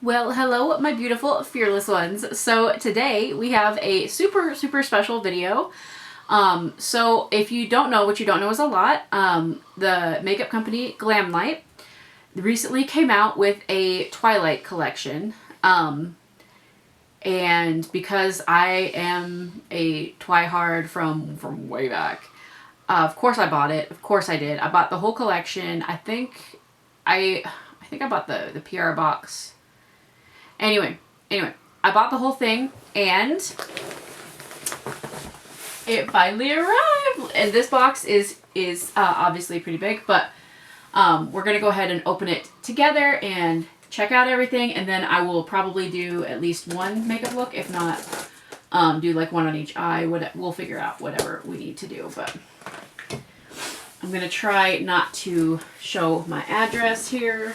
Well, hello, my beautiful fearless ones. So today we have a super special video. So if you don't know, what you don't know is a lot, the makeup company GlamLite recently came out with a Twilight collection. And because I am a Twihard from way back, of course I bought it. Of course I did. I bought the whole collection. I think I bought the PR box. Anyway, I bought the whole thing and it finally arrived. And this box is obviously pretty big, but we're gonna go ahead and open it together and check out everything, and then I will probably do at least one makeup look, if not do like one on each eye. We'll figure out whatever we need to do, but I'm gonna try not to show my address here.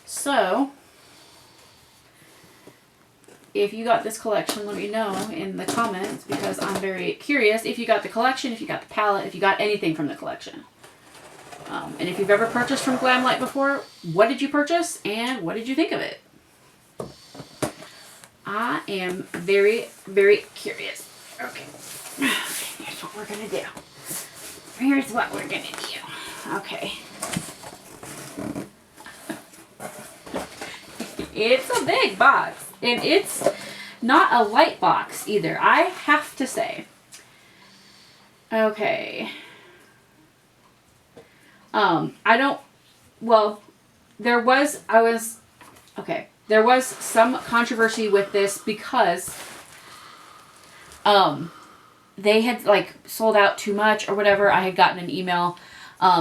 So, if you got this collection, let me know in the comments, because I'm very curious if you got the collection, if you got the palette, if you got anything from the collection. And if you've ever purchased from GlamLite before, what did you purchase and what did you think of it? I am very curious. Okay, here's what we're gonna do. Here's what we're gonna do. Okay. It's a big box, and it's not a light box either, I have to say. Okay. There was some controversy with this because they had like sold out too much or whatever. I had gotten an email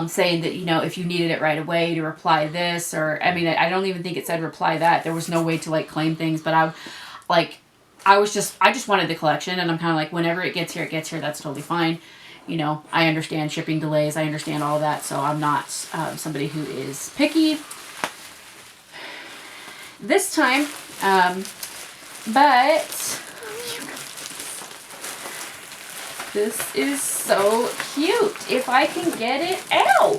saying that, you know, if you needed it right away to reply this, or I mean, I don't even think it said reply that. There was no way to like claim things, but I just wanted the collection, and I'm kind of like, whenever it gets here, that's totally fine. You know, I understand shipping delays. I understand all of that. So I'm not somebody who is picky this time. But this is so cute. If I can get it out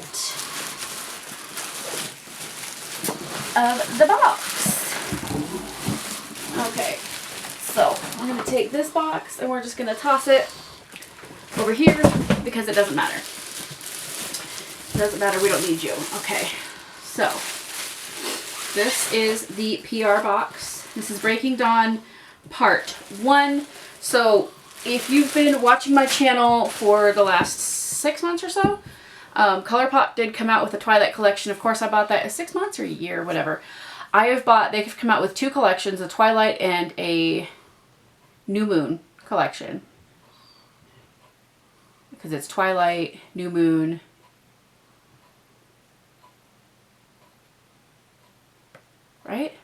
of the box. Okay, so I'm going to take this box and we're just going to toss it over here because it doesn't matter. It doesn't matter. We don't need you. Okay, so this is the PR box. This is Breaking Dawn Part 1. So if you've been watching my channel for the last 6 months or so, ColourPop did come out with a Twilight collection. Of course, I bought that 6 months or a year, whatever. They've come out with 2 collections, a Twilight and a New Moon collection. Because it's Twilight, New Moon, right?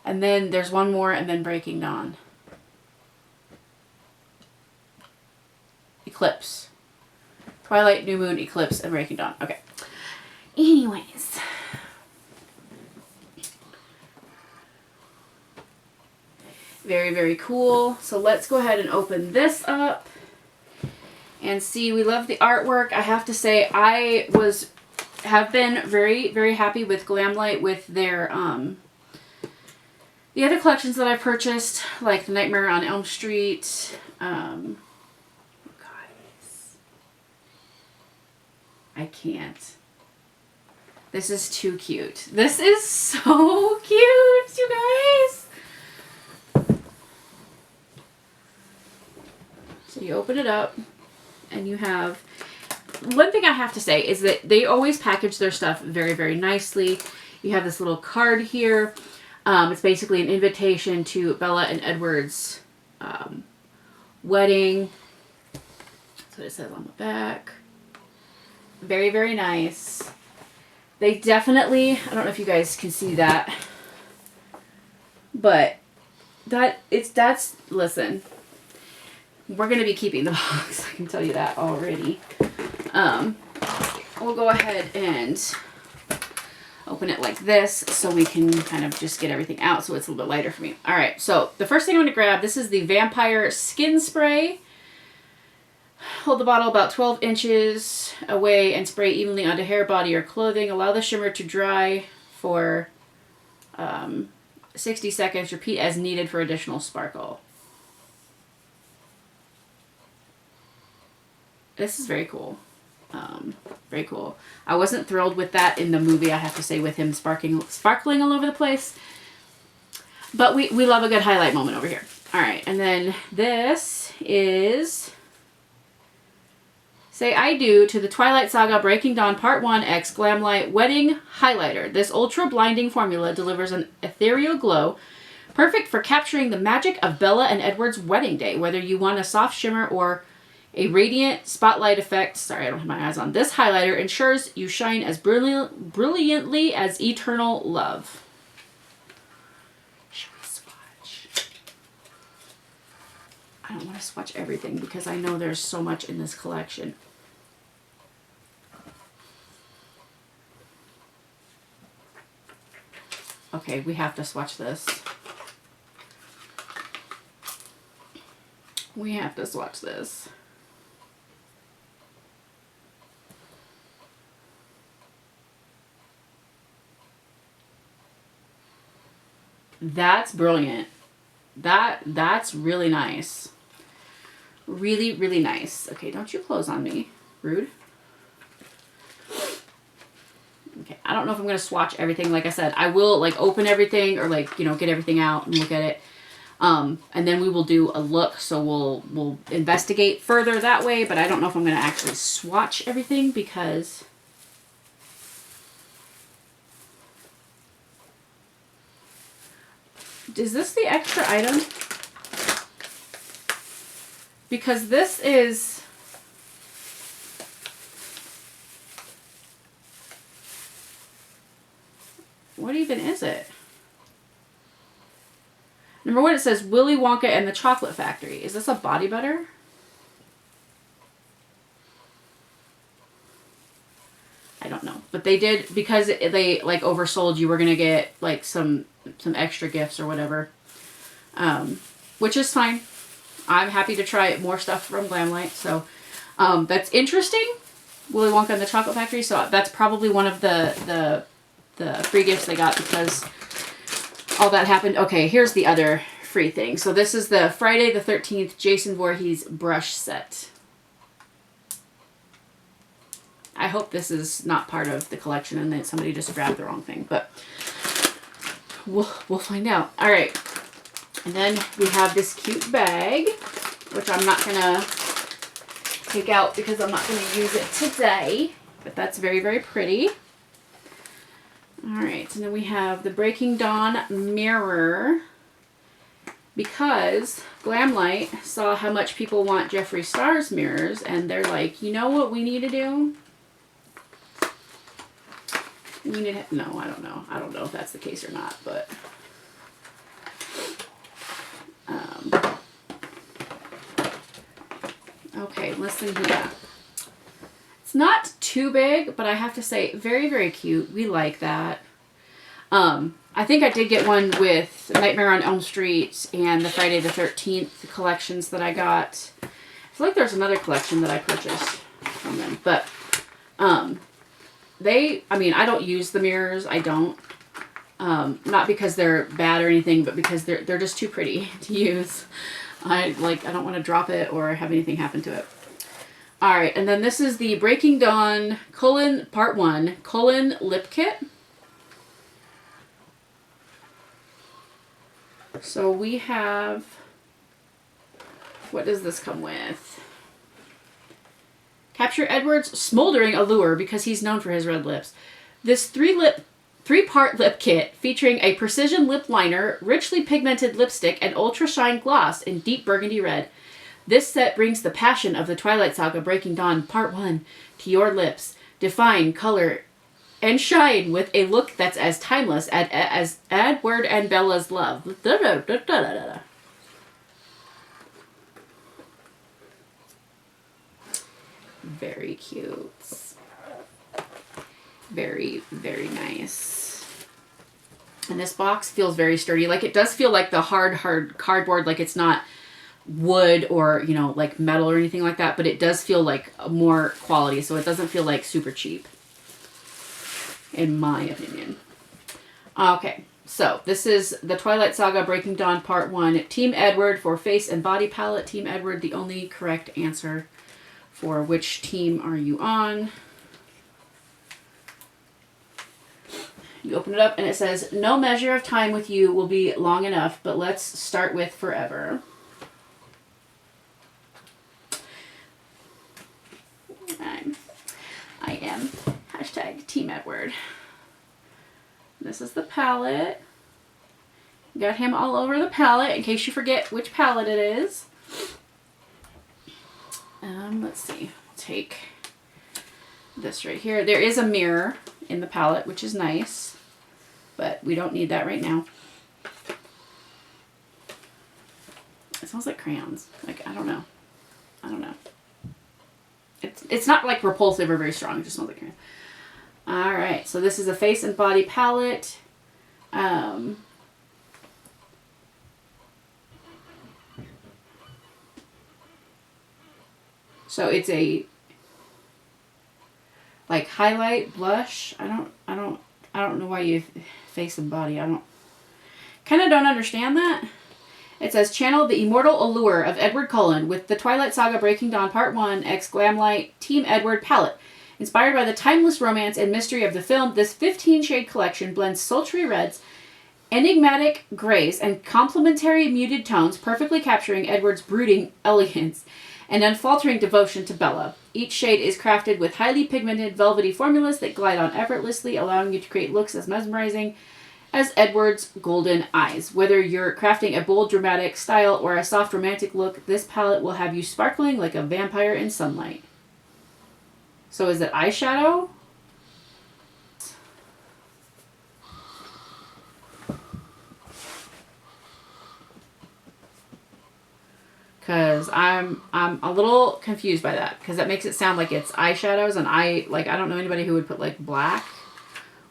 And then there's one more, and then Breaking Dawn. Eclipse. Twilight, New Moon, Eclipse, and Breaking Dawn. Okay. Anyways. Very cool. So let's go ahead and open this up and see. We love the artwork. I have to say, I have been very happy with GlamLite with their the other collections that I purchased, like the Nightmare on Elm Street. Guys, I can't. This is too cute. This is so cute, you guys. So you open it up and you have, one thing I have to say is that they always package their stuff very nicely. You have this little card here. It's basically an invitation to Bella and Edward's wedding. That's what it says on the back. Very nice. They definitely, I don't know if you guys can see that, but listen, we're going to be keeping the box. I can tell you that already. We'll go ahead and open it like this so we can kind of just get everything out so it's a little bit lighter for me. All right, so the first thing I'm going to grab, this is the Vampire Skin Spray. Hold the bottle about 12 inches away and spray evenly onto hair, body, or clothing. Allow the shimmer to dry for 60 seconds. Repeat as needed for additional sparkle. This is very cool. Very cool. I wasn't thrilled with that in the movie, I have to say, with him sparkling all over the place. But we love a good highlight moment over here. All right, and then this is Say I Do to the Twilight Saga Breaking Dawn Part 1 X GlamLite Wedding Highlighter. This ultra-blinding formula delivers an ethereal glow, perfect for capturing the magic of Bella and Edward's wedding day. Whether you want a soft shimmer or a radiant spotlight effect, sorry, I don't have my eyes on, this highlighter ensures you shine as brilliantly as eternal love. Should we swatch? I don't want to swatch everything because I know there's so much in this collection. Okay, we have to swatch this. We have to swatch this. That's brilliant. That's really nice. Really, really nice. Okay, don't you close on me. Rude. Okay, I don't know if I'm going to swatch everything. Like I said, I will like open everything or like, you know, get everything out and look at it. And then we will do a look. So we'll investigate further that way, but I don't know if I'm going to actually swatch everything because is this the extra item? Because this is, what even is it? Number one, it says Willy Wonka and the Chocolate Factory. Is this a body butter? I don't know. But they did, because they like oversold, you were going to get like some extra gifts or whatever. Which is fine. I'm happy to try more stuff from GlamLite. So that's interesting. Willy Wonka and the Chocolate Factory. So that's probably one of the free gifts they got because all that happened. Okay, here's the other free thing. So this is the Friday the 13th Jason Voorhees brush set. I hope this is not part of the collection and that somebody just grabbed the wrong thing, but we'll find out. All right. And then we have this cute bag, which I'm not going to take out because I'm not going to use it today, but that's very, very pretty. All right. And then we have the Breaking Dawn mirror because GlamLite saw how much people want Jeffree Star's mirrors and they're like, you know what we need to do? We need to, no, I don't know. I don't know if that's the case or not, but okay, listen here. It's not too big, but I have to say, very, very cute. We like that. I think I did get one with Nightmare on Elm Street and the Friday the 13th collections that I got. I feel like there's another collection that I purchased from them, but I mean, I don't use the mirrors. I don't. Not because they're bad or anything, but because they're just too pretty to use. I don't want to drop it or have anything happen to it. All right, and then this is the Breaking Dawn Part 1 Lip Kit. So we have, what does this come with? Capture Edward's smoldering allure because he's known for his red lips. This three-part lip kit featuring a precision lip liner, richly pigmented lipstick, and ultra shine gloss in deep burgundy red. This set brings the passion of the Twilight Saga Breaking Dawn Part 1 to your lips. Define, color, and shine with a look that's as timeless as Edward and Bella's love. Very cute. Very, very nice. And this box feels very sturdy. Like it does feel like the hard cardboard, like it's not wood or, you know, like metal or anything like that, but it does feel like more quality. So it doesn't feel like super cheap, in my opinion. Okay, so this is the Twilight Saga Breaking Dawn Part 1. Team Edward for face and body palette. Team Edward, the only correct answer for which team are you on. You open it up and it says, no measure of time with you will be long enough, but let's start with forever. I am hashtag Team Edward. This is the palette. Got him all over the palette in case you forget which palette it is. Let's see. Take this right here. There is a mirror in the palette, which is nice, but we don't need that right now. It smells like crayons. Like, I don't know. It's not like repulsive or very strong. It just smells like crayons. All right, so this is a face and body palette. So it's a like highlight blush. I don't know why you face and body. Kind of don't understand that. It says, channel the immortal allure of Edward Cullen with the Twilight Saga Breaking Dawn Part 1 X GlamLite Team Edward palette. Inspired by the timeless romance and mystery of the film, this 15-shade collection blends sultry reds, enigmatic grays, and complementary muted tones, perfectly capturing Edward's brooding elegance and unfaltering devotion to Bella. Each shade is crafted with highly pigmented, velvety formulas that glide on effortlessly, allowing you to create looks as mesmerizing as Edward's golden eyes. Whether you're crafting a bold, dramatic style or a soft, romantic look, this palette will have you sparkling like a vampire in sunlight. So is it eyeshadow? Because I'm a little confused by that, because that makes it sound like it's eyeshadows, and I don't know anybody who would put like black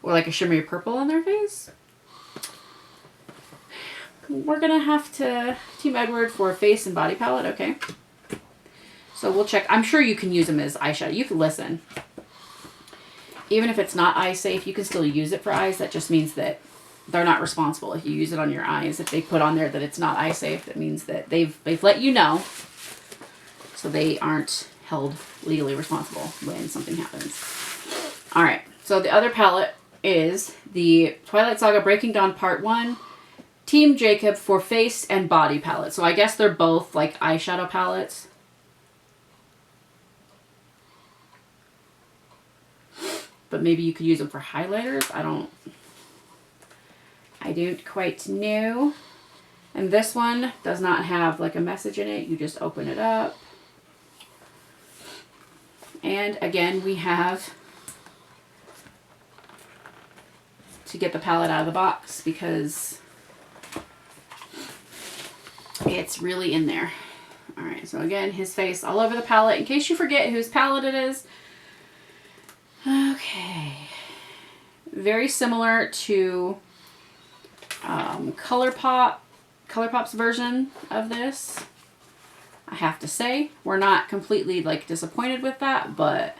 or like a shimmery purple on their face. We're gonna have to Team Edward for face and body palette, okay? So we'll check. I'm sure you can use them as eyeshadow. You can listen. Even if it's not eye safe, you can still use it for eyes. That just means that they're not responsible if you use it on your eyes. If they put on there that it's not eye safe, that means that they've let you know. So they aren't held legally responsible when something happens. All right. So the other palette is the Twilight Saga Breaking Dawn Part 1 Team Jacob for face and body palette. So I guess they're both like eyeshadow palettes. But maybe you could use them for highlighters. I don't quite know. And this one does not have like a message in it. You just open it up. And again, we have to get the palette out of the box because it's really in there. All right, so again, his face all over the palette. In case you forget whose palette it is. Okay. Very similar to ColourPop's version of this. I have to say, we're not completely like disappointed with that, but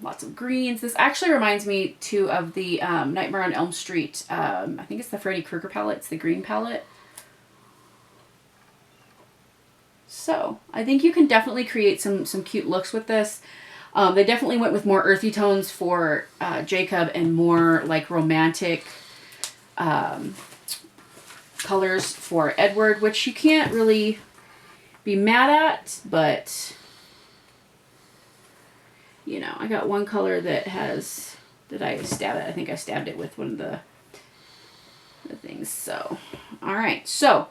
lots of greens. This actually reminds me too of the Nightmare on Elm Street. I think it's the Freddy Krueger palette. It's the green palette. So I think you can definitely create some cute looks with this. They definitely went with more earthy tones for Jacob and more like romantic colors for Edward, which you can't really be mad at, but you know, I got one color that has, did I stab it? I think I stabbed it with one of the things. So, all right. So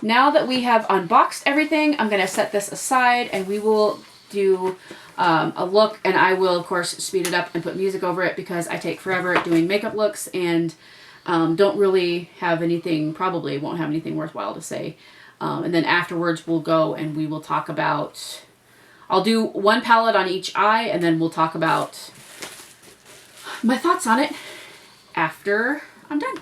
now that we have unboxed everything, I'm going to set this aside and we will do a look, and I will of course speed it up and put music over it because I take forever at doing makeup looks and don't really have anything, probably won't have anything worthwhile to say. And then afterwards we'll go and we will talk about, I'll do one palette on each eye and then we'll talk about my thoughts on it after I'm done.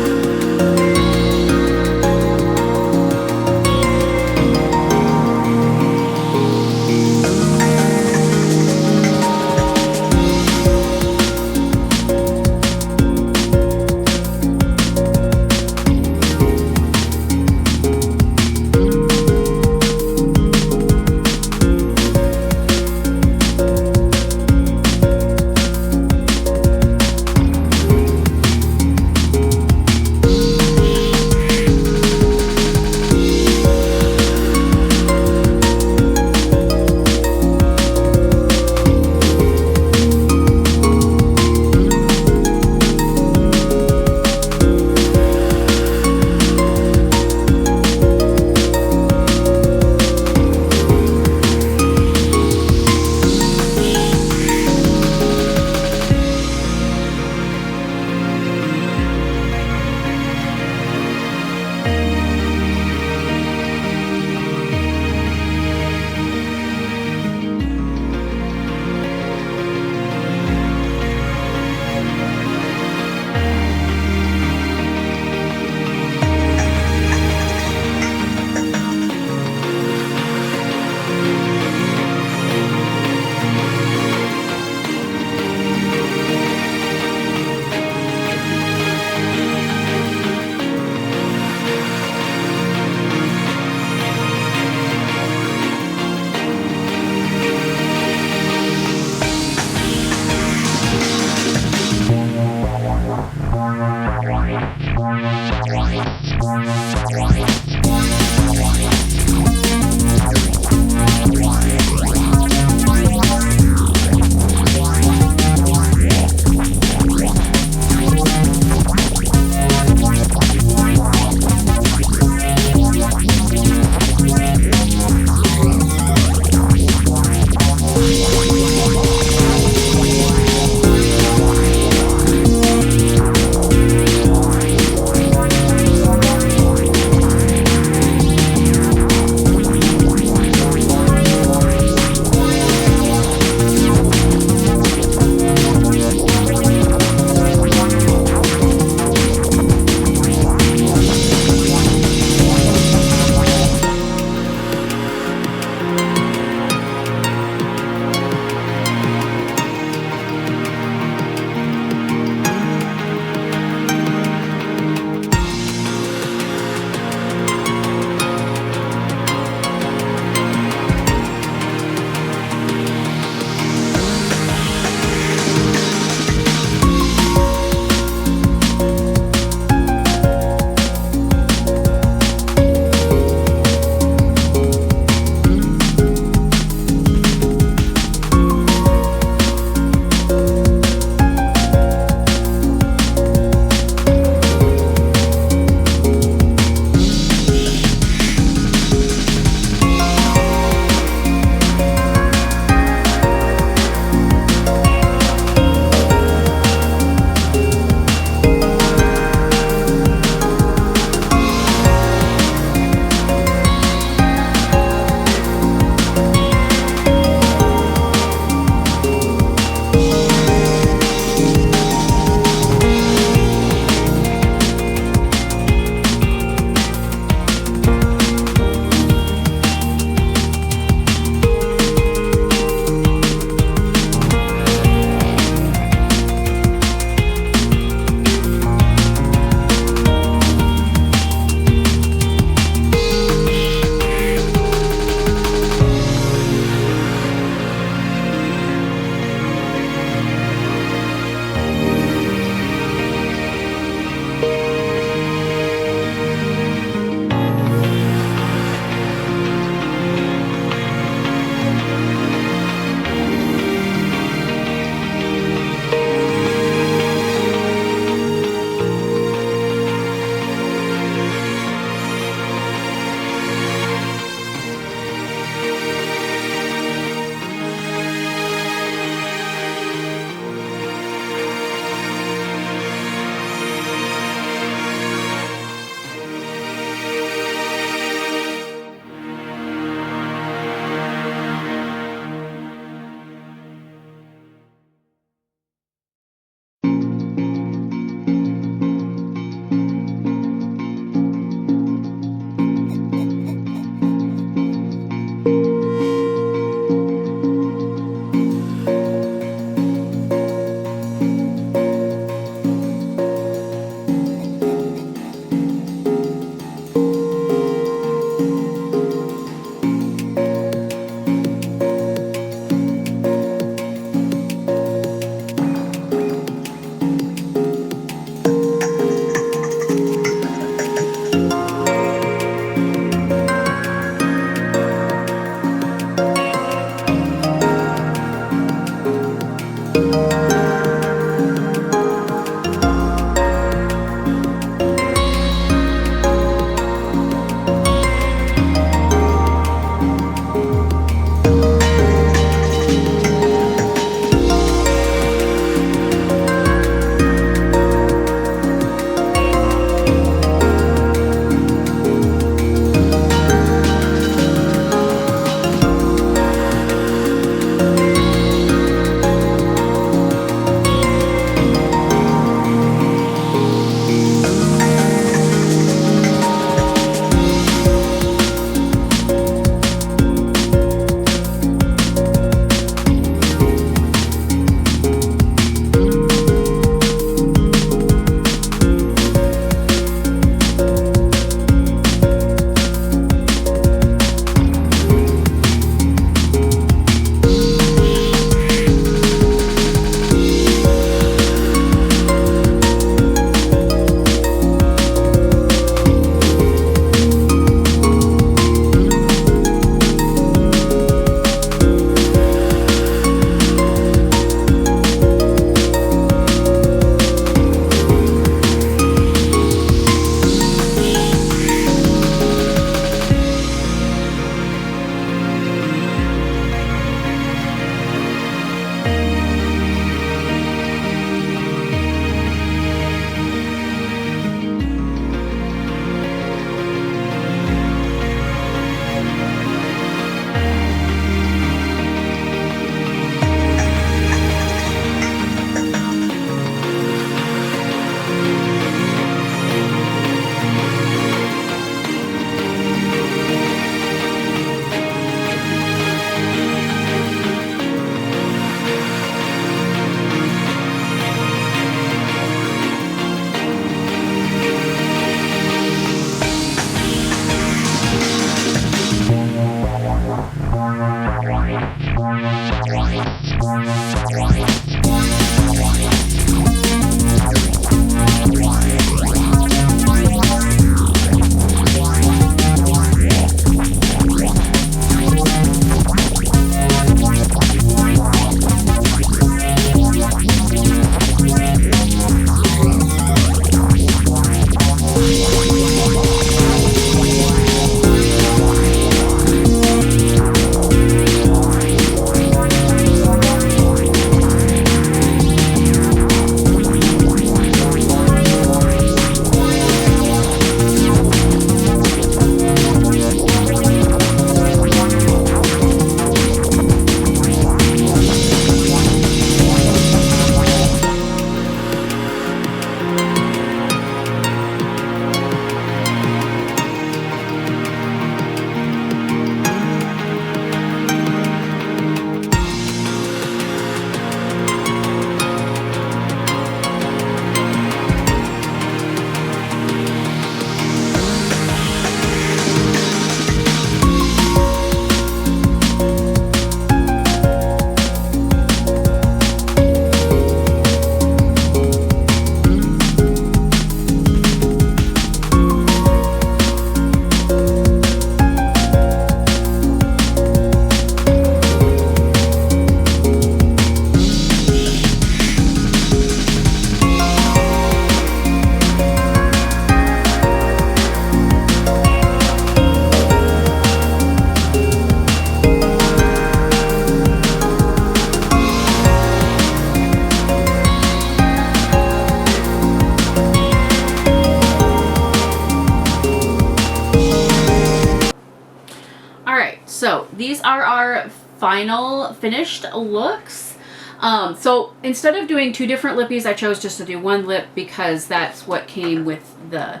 So these are our final finished looks. So instead of doing two different lippies, I chose just to do one lip because that's what came with the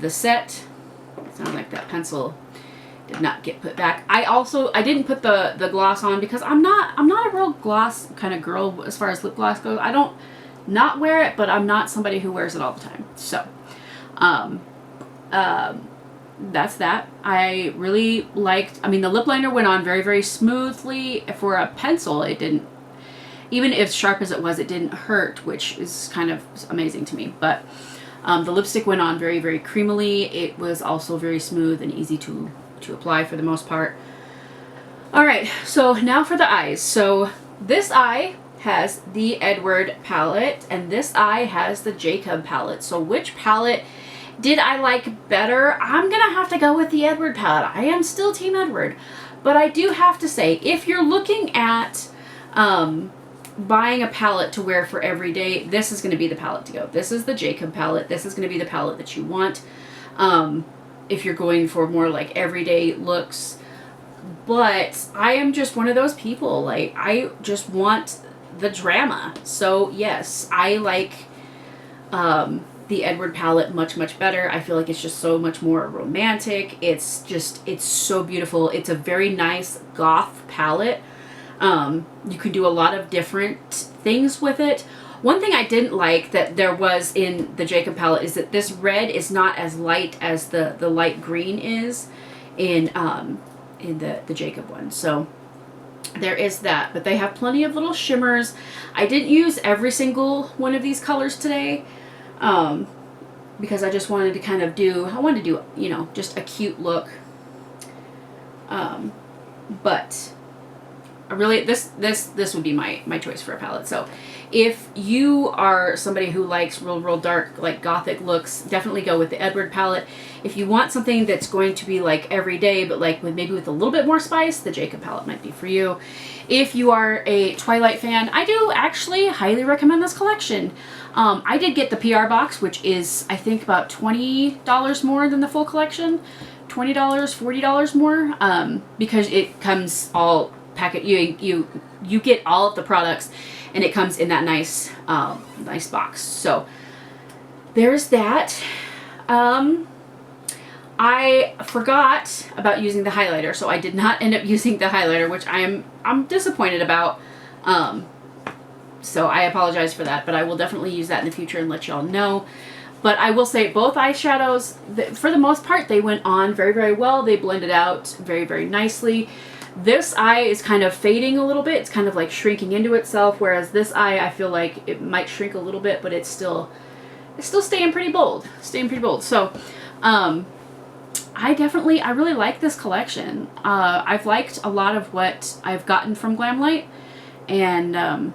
set. It sounds like that pencil did not get put back. I didn't put the gloss on because I'm not a real gloss kind of girl as far as lip gloss goes. I don't not wear it, but I'm not somebody who wears it all the time. So that's that. I really liked, I mean, the lip liner went on very, very smoothly. For a pencil, it didn't, even as sharp as it was, it didn't hurt, which is kind of amazing to me. But the lipstick went on very, very creamily. It was also very smooth and easy to apply for the most part. All right, so now for the eyes. So this eye has the Edward palette and this eye has the Jacob palette. So which palette did I like better? I'm gonna have to go with the Edward palette. I am still Team Edward, but I do have to say, if you're looking at buying a palette to wear for every day, this is gonna be the palette to go. This is the Jacob palette. This is gonna be the palette that you want if you're going for more like everyday looks. But I am just one of those people, like, I just want the drama. So yes, I like the Edward palette much, much better. I feel like it's just so much more romantic. It's so beautiful. It's a very nice goth palette. You can do a lot of different things with it. One thing I didn't like that there was in the Jacob palette is that this red is not as light as the light green is in the Jacob one. So there is that, but they have plenty of little shimmers. I didn't use every single one of these colors today. Because I just wanted to kind of I wanted to do, you know, just a cute look. But I really, this would be my choice for a palette. So if you are somebody who likes real dark, like gothic looks, definitely go with the Edward palette. If you want something that's going to be like everyday, but like maybe with a little bit more spice, the Jacob palette might be for you. If you are a Twilight fan, I do actually highly recommend this collection. I did get the PR box, which is, I think, about $20 more than the full collection. $20, $40 more, because it comes all packet. You get all of the products, and it comes in that nice box. So there's that. I forgot about using the highlighter, so I did not end up using the highlighter, which I'm disappointed about. So I apologize for that, but I will definitely use that in the future and let y'all know. But I will say both eyeshadows, for the most part, they went on very, very well. They blended out very, very nicely. This eye is kind of fading a little bit. It's kind of like shrinking into itself, whereas this eye, I feel like it might shrink a little bit, but it's still staying pretty bold. So, I really like this collection. I've liked a lot of what I've gotten from GlamLite, and,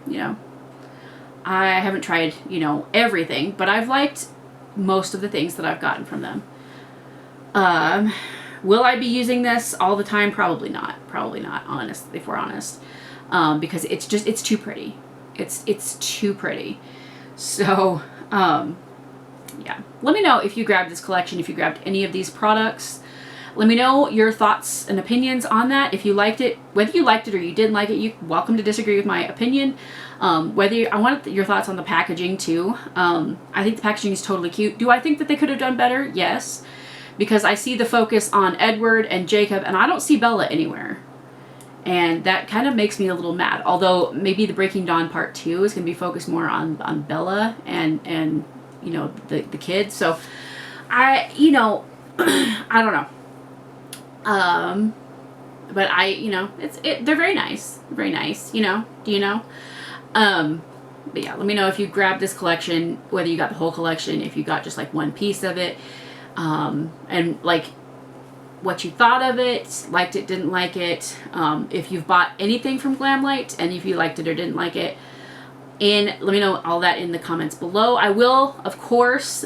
you know, I haven't tried, you know, everything, but I've liked most of the things that I've gotten from them. Will I be using this all the time? Probably not, honestly, if we're honest, because it's too pretty. It's too pretty. So, yeah. Let me know if you grabbed this collection, if you grabbed any of these products. Let me know your thoughts and opinions on that. If you liked it, whether you liked it or you didn't like it, you're welcome to disagree with my opinion. I want your thoughts on the packaging too. I think the packaging is totally cute. Do I think that they could have done better? Yes. Because I see the focus on Edward and Jacob, and I don't see Bella anywhere. And that kind of makes me a little mad. Although maybe the Breaking Dawn Part 2 is going to be focused more on Bella and you know, the kids. So you know, I don't know. But you know, they're very nice. Very nice, you know. Do you know? But yeah, let me know if you grabbed this collection, whether you got the whole collection, if you got just like one piece of it. And like what you thought of it, liked it, didn't like it, if you've bought anything from GlamLite and if you liked it or didn't like it, and let me know all that in the comments below. I will, of course,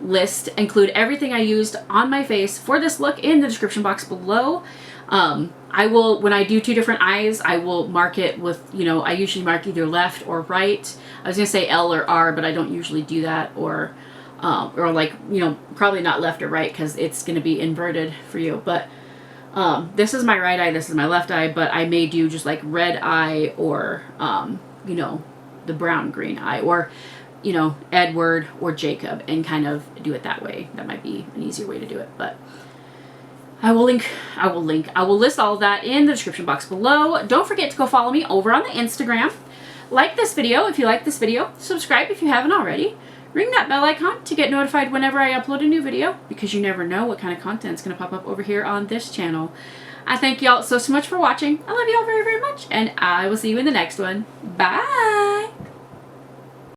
include everything I used on my face for this look in the description box below. I will, when I do 2 different eyes, I will mark it with, you know, I usually mark either left or right. I was gonna say L or R, but I don't usually do that, or like, you know, probably not left or right because it's going to be inverted for you. But this is my right eye, this is my left eye, but I may do just like red eye or, you know, the brown green eye, or, you know, Edward or Jacob, and kind of do it that way. That might be an easier way to do it, but I will list all of that in the description box below. Don't forget to go follow me over on the Instagram. Like this video if you like this video. Subscribe if you haven't already. Ring that bell icon to get notified whenever I upload a new video, because you never know what kind of content is going to pop up over here on this channel. I thank y'all so much for watching. I love y'all very, very much, and I will see you in the next one. Bye!